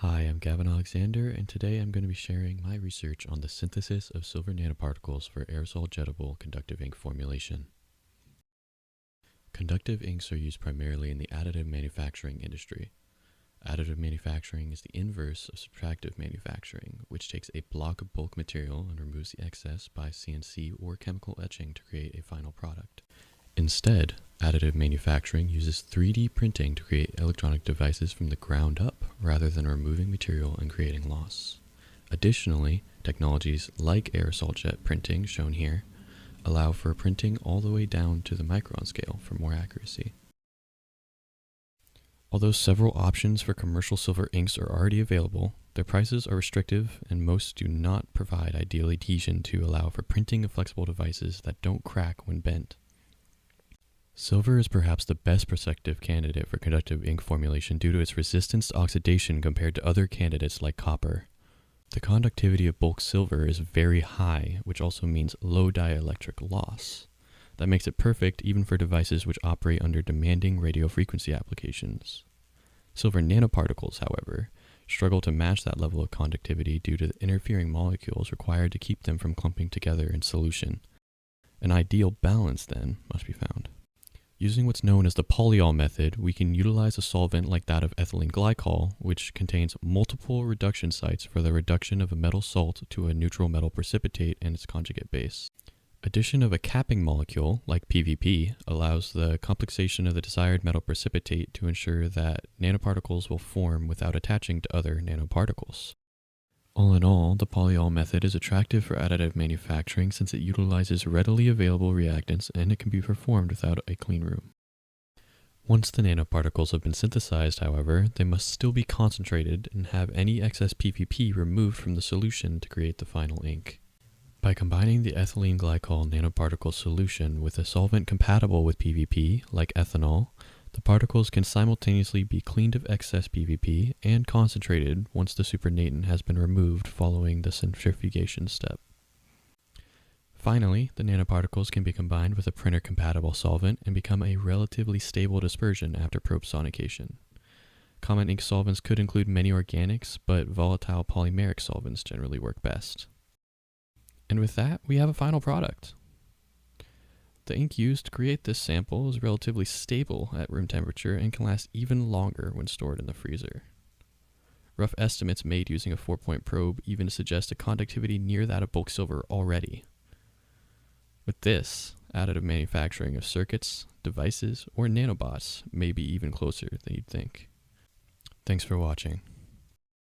Hi, I'm Gavin Alexander, and today I'm going to be sharing my research on the synthesis of silver nanoparticles for aerosol-jettable conductive ink formulation. Conductive inks are used primarily in the additive manufacturing industry. Additive manufacturing is the inverse of subtractive manufacturing, which takes a block of bulk material and removes the excess by CNC or chemical etching to create a final product. Instead, additive manufacturing uses 3D printing to create electronic devices from the ground up, rather than removing material and creating loss. Additionally, technologies like aerosol jet printing, shown here, allow for printing all the way down to the micron scale for more accuracy. Although several options for commercial silver inks are already available, their prices are restrictive and most do not provide ideal adhesion to allow for printing of flexible devices that don't crack when bent. Silver is perhaps the best prospective candidate for conductive ink formulation due to its resistance to oxidation compared to other candidates like copper. The conductivity of bulk silver is very high, which also means low dielectric loss. That makes it perfect even for devices which operate under demanding radio frequency applications. Silver nanoparticles, however, struggle to match that level of conductivity due to the interfering molecules required to keep them from clumping together in solution. An ideal balance, then, must be found. Using what's known as the polyol method, we can utilize a solvent like that of ethylene glycol, which contains multiple reduction sites for the reduction of a metal salt to a neutral metal precipitate and its conjugate base. Addition of a capping molecule, like PVP, allows the complexation of the desired metal precipitate to ensure that nanoparticles will form without attaching to other nanoparticles. All in all, the polyol method is attractive for additive manufacturing since it utilizes readily available reactants and it can be performed without a clean room. Once the nanoparticles have been synthesized, however, they must still be concentrated and have any excess PVP removed from the solution to create the final ink. By combining the ethylene glycol nanoparticle solution with a solvent compatible with PVP, like ethanol, the particles can simultaneously be cleaned of excess PVP and concentrated once the supernatant has been removed following the centrifugation step. Finally, the nanoparticles can be combined with a printer-compatible solvent and become a relatively stable dispersion after probe sonication. Common ink solvents could include many organics, but volatile polymeric solvents generally work best. And with that, we have a final product. The ink used to create this sample is relatively stable at room temperature and can last even longer when stored in the freezer. Rough estimates made using a 4-point probe even suggest a conductivity near that of bulk silver already. With this, additive manufacturing of circuits, devices, or nanobots may be even closer than you'd think. Thanks for watching.